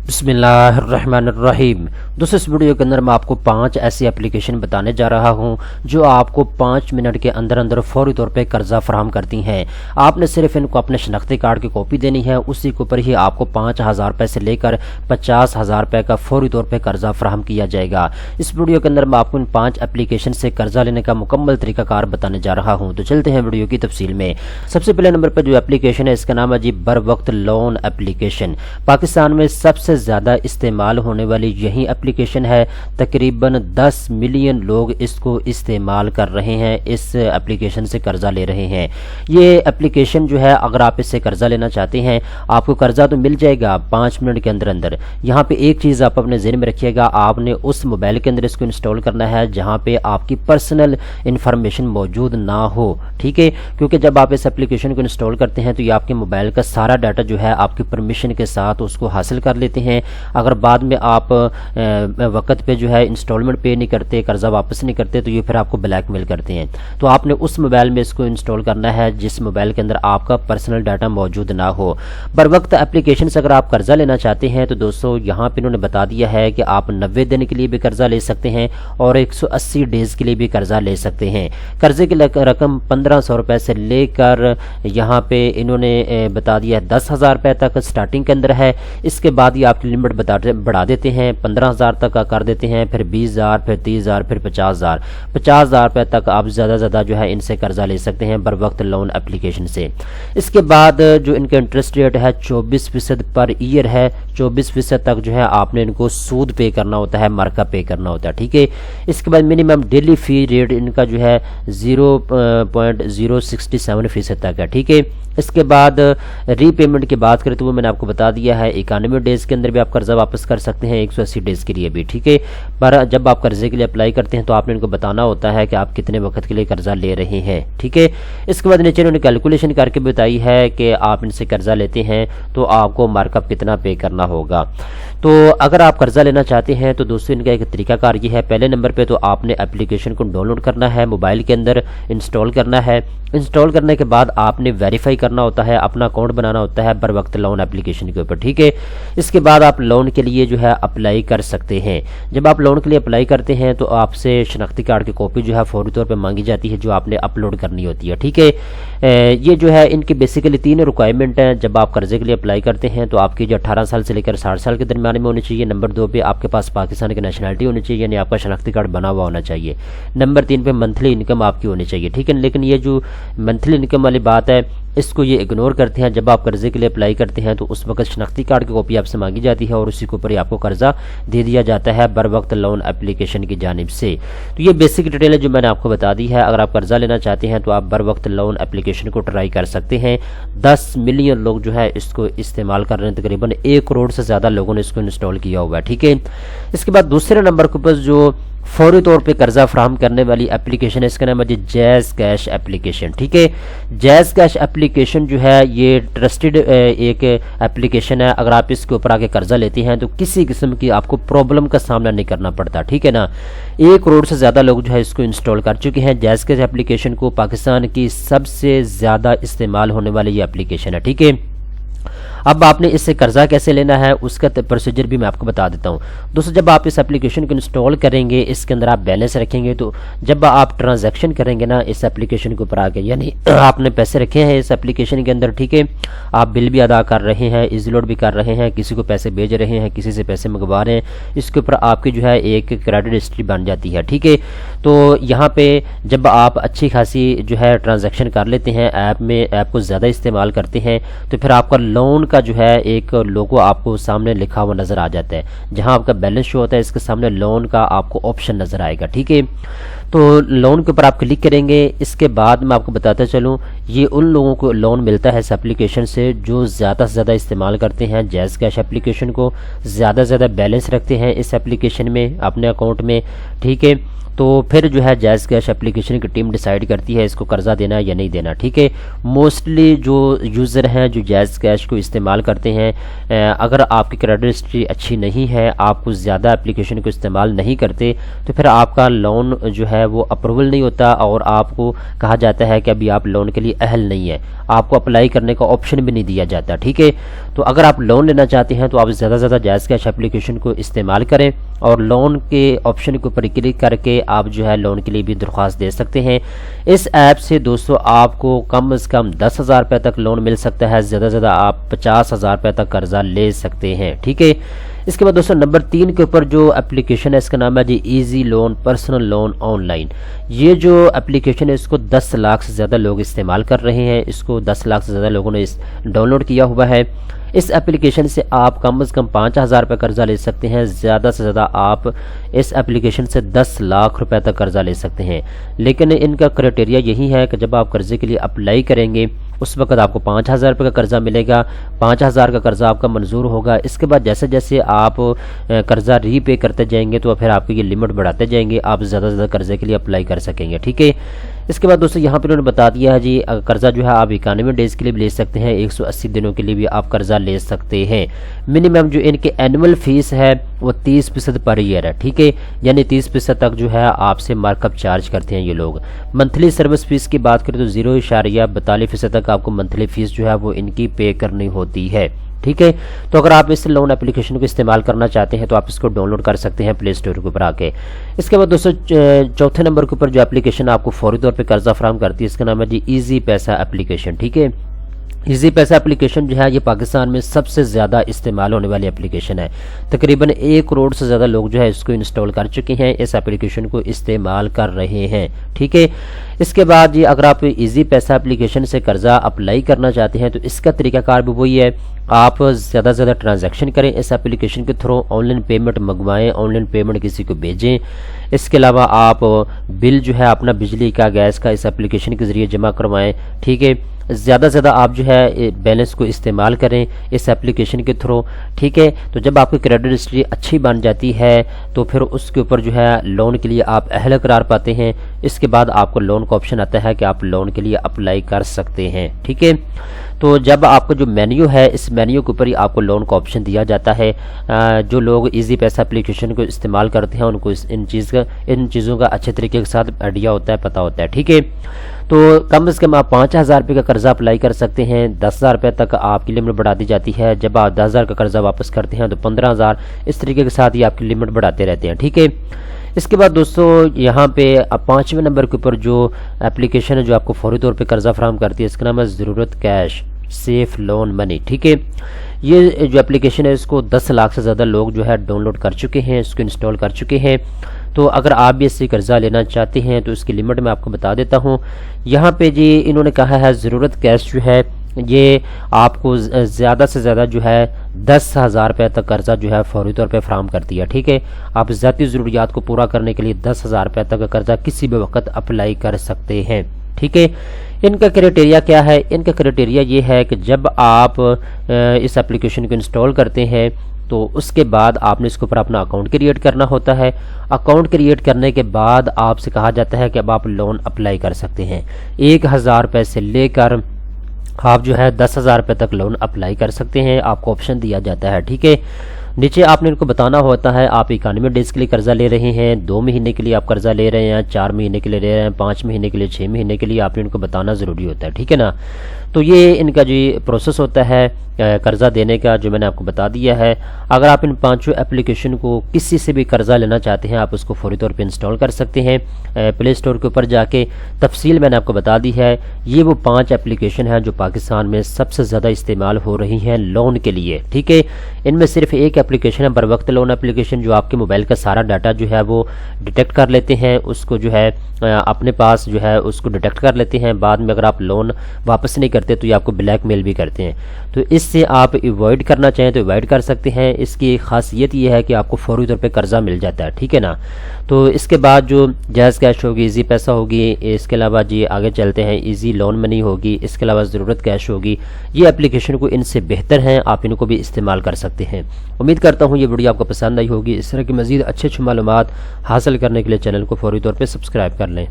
बिस्मिल्लाहिर्रहमानिर्रहीम। दोस्तों, इस वीडियो के अंदर मैं आपको 5 ऐसी एप्लीकेशन बताने जा रहा हूं जो आपको 5 मिनट के अंदर अंदर फौरी तौर पे कर्जा फराहम करती हैं। आपने सिर्फ इनको अपने शनाख्ती कार्ड की कॉपी देनी है, उसी के ऊपर ही आपको 5,000 रुपये से लेकर 50,000 रुपये का फौरी तौर पे कर्जा फराहम किया जाएगा। इस वीडियो के अंदर मैं आपको इन 5 एप्लीकेशन से कर्जा लेने का मुकम्मल तरीकाकार बताने जा रहा हूँ। तो चलते हैं वीडियो की तफसील में। सबसे पहले नंबर पर जो एप्लीकेशन है, इसका नाम है जी बर वक्त लोन एप्लीकेशन। पाकिस्तान में सबसे ज़्यादा इस्तेमाल होने वाली यही एप्लीकेशन है। तकरीबन 10 मिलियन लोग इसको इस्तेमाल कर रहे हैं, इस एप्लीकेशन से कर्जा ले रहे हैं। ये एप्लीकेशन जो है, अगर आप इससे कर्जा लेना चाहते हैं, आपको कर्जा तो मिल जाएगा 5 मिनट के अंदर अंदर। यहाँ पे एक चीज़ आप अपने ज़हन में रखिएगा, आपने उस मोबाइल के अंदर इसको इंस्टॉल करना है जहाँ पे आपकी पर्सनल इंफॉर्मेशन मौजूद ना हो, ठीक है। क्योंकि जब आप इस एप्लीकेशन को इंस्टॉल करते हैं तो ये आपके मोबाइल का सारा डाटा जो है आपकी परमिशन के साथ उसको हासिल कर लेते हैं। अगर बाद में आप वक्त पे जो है इंस्टॉलमेंट पे नहीं करते, कर्जा वापस नहीं करते, तो ये फिर आपको ब्लैकमेल करते हैं। तो आपने उस मोबाइल में इसको इंस्टॉल करना है जिस मोबाइल के अंदर आपका पर्सनल डाटा मौजूद ना हो। बर वक्त एप्लीकेशन से अगर आप कर्जा लेना चाहते हैं तो दोस्तों यहाँ पे इन्होंने बता दिया है कि आप 90 दिन के लिए भी कर्जा ले सकते हैं और 180 डेज के लिए भी कर्जा ले सकते हैं। कर्जे की रकम 1500 रुपये से लेकर यहाँ पे इन्होंने बता दिया है 10,000 रुपये तक स्टार्टिंग के अंदर है। इसके बाद ही आपकी लिमिट बढ़ा देते हैं, 15,000 तक का कर देते हैं, फिर 20,000, फिर 30,000, फिर 50,000 रुपये तक आप ज़्यादा ज़्यादा जो है इनसे कर्जा ले सकते हैं बर वक्त लोन एप्लीकेशन से। इसके बाद जो इनका इंटरेस्ट रेट है 24% पर ईयर है। 24% तक जो है आपने इनको सूद पे करना होता है, मार्का पे करना होता है, ठीक है। इसके बाद मिनिमम डेली फी रेट इनका जो है 0.067% तक है, ठीक है। इसके बाद रीपेमेंट की बात करें तो वो मैंने आपको बता दिया है, 91 डेज़ के अंदर भी आप कर्जा वापस कर सकते हैं, 180 डेज़ के लिए भी, ठीक है। पर जब आप कर्जे के लिए अप्लाई करते हैं तो आपने इनको बताना होता है कि आप कितने वक्त के लिए कर्जा ले रहे हैं, ठीक है। इसके बाद नीचे उन्होंने कैलकुलेशन करके बताई है कि आप इनसे कर्जा लेते हैं तो आपको मार्कअप कितना पे करना होगा। तो अगर आप कर्जा लेना चाहते हैं तो दोस्तों इनका एक तरीकाकार ये है। पहले नंबर पे तो आपने एप्लीकेशन को डाउनलोड करना है, मोबाइल के अंदर इंस्टॉल करना है। इंस्टॉल करने के बाद आपने वेरीफाई करना होता है, अपना अकाउंट बनाना होता है बर वक्त लोन एप्लीकेशन के ऊपर, ठीक है। इसके बाद आप लोन के लिए जो है अप्लाई कर सकते हैं। जब आप लोन के लिए अप्लाई करते हैं तो आपसे शनाख्ती कार्ड की कॉपी जो है फौरी तौर पर मांगी जाती है, जो आपने अपलोड करनी होती है, ठीक है। ये जो है इनकी बेसिकली 3 रिक्वायरमेंट हैं। जब आप कर्जे के लिए अप्लाई करते हैं तो आपकी जो 18 साल से लेकर 60 साल के दरमियान में होनी चाहिए। नंबर 2 पे आपके पास पाकिस्तान की नेशनलिटी होनी चाहिए, यानी आपका शनाख्ती कार्ड बना हुआ होना चाहिए। नंबर 3 पे मंथली इनकम आपकी होनी चाहिए, ठीक है। लेकिन ये जो मंथली इनकम वाली बात है इसको ये इग्नोर करते हैं। जब आप कर्जे के लिए अप्लाई करते हैं तो उस वक्त शनाख्ती कार्ड की कॉपी आपसे मांगी जाती है और उसी के ऊपर ही आपको कर्जा दे दिया जाता है बर वक्त लोन एप्लीकेशन की जानिब से। तो ये बेसिक डिटेल है जो मैंने आपको बता दी है। अगर आप कर्जा लेना चाहते हैं तो आप बर वक्त लोन एप्लीकेशन को ट्राई कर सकते हैं। 10 मिलियन लोग जो है इसको इस्तेमाल कर रहे हैं, तकरीबन 1 करोड़ से ज़्यादा लोगों ने इसको इंस्टॉल किया हुआ है, ठीक है। इसके बाद दूसरे नंबर के ऊपर जो फौरी तौर पे कर्जा फराहम करने वाली एप्लीकेशन है, इसका नाम है जी जैज़ कैश एप्लीकेशन, ठीक है। जैज़ कैश एप्लीकेशन जो है ये ट्रस्टेड एक एप्लीकेशन है। अगर आप इसके ऊपर आके कर्जा लेते हैं तो किसी किस्म की आपको प्रॉब्लम का सामना नहीं करना पड़ता, ठीक है ना। 1 करोड़ से ज़्यादा लोग जो है इसको इंस्टॉल कर चुके हैं। जैज़ कैश एप्लीकेशन को पाकिस्तान की सबसे ज़्यादा इस्तेमाल होने वाली ये एप्लीकेशन है, ठीक है। अब आपने इससे कर्जा कैसे लेना है उसका प्रोसीजर भी मैं आपको बता देता हूँ। दोस्तों, जब आप इस एप्लीकेशन को इंस्टॉल करेंगे, इसके अंदर आप बैलेंस रखेंगे, तो जब आप ट्रांजैक्शन करेंगे ना इस एप्लीकेशन के ऊपर आके, यानी आपने पैसे रखे हैं इस एप्लीकेशन के अंदर, ठीक है। आप बिल भी अदा कर रहे हैं, इजी लोड भी कर रहे हैं, किसी को पैसे भेज रहे हैं, किसी से पैसे मंगवा रहे हैं, इसके ऊपर आपकी जो है एक क्रेडिट हिस्ट्री बन जाती है, ठीक है। तो यहाँ पे जब आप अच्छी खासी जो है ट्रांजैक्शन कर लेते हैं, ऐप को ज़्यादा इस्तेमाल करते हैं, तो फिर आपका लोन का जो है एक लोगो आपको सामने लिखा हुआ नजर आ जाता है। जहां आपका बैलेंस शो होता है इसके सामने लोन का आपको ऑप्शन नजर आएगा, ठीक है। तो लोन के ऊपर आप क्लिक करेंगे। इसके बाद मैं आपको बताता चलूँ, ये उन लोगों को लोन मिलता है इस एप्लीकेशन से जो ज़्यादा से ज़्यादा इस्तेमाल करते हैं जैज़ कैश एप्लीकेशन को, ज़्यादा से ज़्यादा बैलेंस रखते हैं इस एप्लीकेशन में अपने अकाउंट में, ठीक है। तो फिर जो है जैज़ कैश एप्लीकेशन की टीम डिसाइड करती है इसको कर्जा देना है या नहीं देना, ठीक है। मोस्टली जो यूज़र हैं जो जैज़ कैश को इस्तेमाल करते हैं, अगर आपकी क्रेडिट हिस्ट्री अच्छी नहीं है, आप कुछ ज़्यादा एप्लीकेशन को इस्तेमाल नहीं करते, तो फिर आपका लोन जो है वो अप्रूवल नहीं होता और आपको कहा जाता है कि अभी आप लोन के लिए अहल नहीं है, आपको अप्लाई करने का ऑप्शन भी नहीं दिया जाता, ठीक है। تو اگر آپ لون لینا چاہتے ہیں تو آپ زیادہ سے زیادہ جائز کیش اپلیکیشن کو استعمال کریں اور لون کے آپشن کے اوپر کلک کر کے آپ جو ہے لون کے لیے بھی درخواست دے سکتے ہیں۔ اس ایپ سے دوستو آپ کو کم از کم 10,000 روپے تک لون مل سکتا ہے، زیادہ سے زیادہ آپ 50,000 روپے تک قرضہ لے سکتے ہیں، ٹھیک ہے۔ اس کے بعد دوستو نمبر 3 کے اوپر جو اپلیکیشن ہے اس کا نام ہے جی easy loan personal loan online. یہ جو اپلیکیشن ہے اس کو 10 لاکھ سے زیادہ لوگ استعمال کر رہے ہیں، اس کو 10 لاکھ سے زیادہ لوگوں نے ڈاؤن لوڈ کیا ہوا ہے۔ اس اپلیکیشن سے آپ کم از کم 5,000 روپے قرضہ لے سکتے ہیں، زیادہ سے زیادہ آپ اس اپلیکیشن سے 10 لاکھ روپے تک قرضہ لے سکتے ہیں۔ لیکن ان کا کرائٹیریا یہی ہے کہ جب آپ قرضے کے لیے اپلائی کریں گے اس وقت آپ کو 5,000 روپے کا قرضہ ملے گا، 5,000 کا قرضہ آپ کا منظور ہوگا۔ اس کے بعد جیسے جیسے آپ قرضہ ری پے کرتے جائیں گے تو پھر آپ کی یہ لمٹ بڑھاتے جائیں گے، آپ زیادہ سے زیادہ قرضے کے لیے اپلائی کر سکیں گے، ٹھیک ہے۔ اس کے بعد دوستو یہاں پہ انہوں نے بتا دیا ہے جی قرضہ جو ہے آپ 91 ڈیز کے لیے بھی لے سکتے ہیں، 180 دنوں کے لیے بھی آپ قرضہ لے سکتے ہیں۔ منیمم جو ان کے اینول فیس ہے وہ 30% پر ایئر ہے، ٹھیک ہے، یعنی 30% تک جو ہے آپ سے مارک اپ چارج کرتے ہیں یہ لوگ۔ منتھلی سروس فیس کی بات کریں تو 0.42% تک آپ کو منتھلی فیس جو ہے وہ ان کی پے کرنی ہوتی ہے، ٹھیک ہے۔ تو اگر آپ اس لون اپلیکیشن کو استعمال کرنا چاہتے ہیں تو آپ اس کو ڈاؤن لوڈ کر سکتے ہیں پلے اسٹور کے اوپر آ کے۔ اس کے بعد دوستو چوتھے نمبر کے اوپر جو اپلیکیشن آپ کو فوری طور پہ قرضہ فراہم کرتی ہے اس کا نام ہے جی ایزی پیسہ اپلیکیشن، ٹھیک ہے۔ ایزی پیسہ اپلیکیشن جو ہے یہ پاکستان میں سب سے زیادہ استعمال ہونے والی اپلیکیشن ہے، تقریباً 1 کروڑ سے زیادہ لوگ جو ہے اس کو انسٹال کر چکے ہیں، اس اپلیکیشن کو استعمال کر رہے ہیں، ٹھیک ہے۔ اس کے بعد جی اگر آپ ایزی پیسہ اپلیکیشن سے قرضہ اپلائی کرنا چاہتے ہیں تو اس کا طریقہ کار بھی وہی ہے، آپ زیادہ سے زیادہ ٹرانزیکشن کریں اس اپلیکیشن کے تھرو، آن لائن پیمنٹ منگوائیں، آن لائن پیمنٹ کسی کو بھیجیں۔ اس کے علاوہ آپ بل جو ہے اپنا بجلی کا گیس کا اس اپلیکیشن کے ذریعے جمع کروائیں، ٹھیک ہے۔ زیادہ سے زیادہ آپ جو ہے بیلنس کو استعمال کریں اس اپلیکیشن کے تھرو، ٹھیک ہے۔ تو جب آپ کی کریڈٹ ہسٹری اچھی بن جاتی ہے تو پھر اس کے اوپر جو ہے لون کے لیے آپ اہل قرار پاتے ہیں۔ اس کے بعد آپ کو لون کا آپشن آتا ہے کہ آپ لون کے لیے اپلائی کر سکتے ہیں، ٹھیک ہے۔ تو جب آپ کا جو مینیو ہے اس مینیو کے اوپر ہی آپ کو لون کا آپشن دیا جاتا ہے۔ جو لوگ ایزی پیسہ اپلیکیشن کو استعمال کرتے ہیں ان کو ان چیزوں کا اچھے طریقے کے ساتھ آئیڈیا ہوتا ہے، پتہ ہوتا ہے، ٹھیک ہے۔ تو کم از کم آپ 5,000 روپے کا قرضہ اپلائی کر سکتے ہیں، 10,000 روپے تک آپ کی لمٹ بڑھا دی جاتی ہے۔ جب آپ 10,000 کا قرضہ واپس کرتے ہیں تو 15,000، اس طریقے کے ساتھ ہی آپ کی لمٹ بڑھاتے رہتے ہیں، ٹھیک ہے۔ اس کے بعد دوستو یہاں پہ 5ویں نمبر کے اوپر جو اپلیکیشن ہے جو آپ کو فوری طور پہ قرضہ فراہم کرتی ہے اس کا نام ہے ضرورت کیش سیف لون منی، ٹھیک ہے۔ یہ جو اپلیکیشن ہے اس کو 10 لاکھ سے زیادہ لوگ جو ہے ڈاؤن لوڈ کر چکے ہیں، اس کو انسٹال کر چکے ہیں۔ تو اگر آپ بھی اس سے قرضہ لینا چاہتے ہیں تو اس کی لمٹ میں آپ کو بتا دیتا ہوں۔ یہاں پہ جی انہوں نے کہا ہے ضرورت کیش جو ہے یہ آپ کو زیادہ سے زیادہ جو ہے 10,000 روپے تک قرضہ جو ہے فوری طور پہ فراہم کرتی ہے، ٹھیک ہے۔ آپ ذاتی ضروریات کو پورا کرنے کے لیے 10,000 روپے تک کا قرضہ کسی بھی وقت اپلائی کر سکتے ہیں، ٹھیک ہے۔ ان کا کرائٹیریا کیا ہے؟ ان کا کرائٹیریا یہ ہے کہ جب آپ اس اپلیکیشن کو انسٹال کرتے ہیں تو اس کے بعد آپ نے اس کے اوپر اپنا اکاؤنٹ کریٹ کرنا ہوتا ہے۔ اکاؤنٹ کریٹ کرنے کے بعد آپ سے کہا جاتا ہے کہ اب آپ لون اپلائی کر سکتے ہیں۔ 1,000 روپے سے لے کر آپ جو ہے 10,000 روپے تک لون اپلائی کر سکتے ہیں، آپ کو آپشن دیا جاتا ہے، ٹھیک ہے۔ نیچے آپ نے ان کو بتانا ہوتا ہے آپ 91 ڈیز کے لیے قرضہ لے رہے ہیں، 2 مہینے کے لیے آپ قرضہ لے رہے ہیں، 4 مہینے کے لیے لے رہے ہیں، 5 مہینے کے لیے، 6 مہینے کے لیے، آپ نے ان کو بتانا ضروری ہوتا ہے، ٹھیک ہے نا۔ تو یہ ان کا جو پروسیس ہوتا ہے قرضہ دینے کا جو میں نے آپ کو بتا دیا ہے۔ اگر آپ ان 5 اپلیکیشن کو کسی سے بھی قرضہ لینا چاہتے ہیں آپ اس کو فوری طور پہ انسٹال کر سکتے ہیں پلے اسٹور کے اوپر جا کے۔ تفصیل میں نے آپ کو بتا دی ہے۔ یہ وہ 5 اپلیکیشن ہیں جو پاکستان میں سب سے زیادہ استعمال ہو رہی ہیں لون کے لیے، ٹھیک ہے۔ ان میں صرف ایک اپلیکیشن ہے بر وقت لون اپلیکیشن، جو آپ کے موبائل کا سارا ڈاٹا جو ہے وہ ڈیٹیکٹ کر لیتے ہیں، اس کو جو ہے اپنے پاس جو ہے اس کو ڈیٹیکٹ کر لیتے ہیں۔ بعد میں اگر آپ لون واپس نہیں کرتے تو یہ آپ کو بلیک میل بھی کرتے ہیں۔ تو اس سے آپ ایوائڈ کرنا چاہیں تو ایوائڈ کر سکتے ہیں۔ اس کی خاصیت یہ ہے کہ آپ کو فوری طور پہ قرضہ مل جاتا ہے، ٹھیک ہے نا۔ تو اس کے بعد جو جائز کیش ہوگی، ایزی پیسہ ہوگی، اس کے علاوہ جی آگے چلتے ہیں ایزی لون منی ہوگی، اس کے علاوہ ضرورت کیش ہوگی۔ یہ اپلیکیشن کو ان سے بہتر ہیں، آپ ان کو بھی استعمال کر سکتے ہیں۔ امید کرتا ہوں یہ ویڈیو آپ کو پسند آئی ہوگی۔ اس طرح کی مزید اچھے معلومات حاصل کرنے کے لیے چینل کو فوری طور پہ سبسکرائب کر لیں۔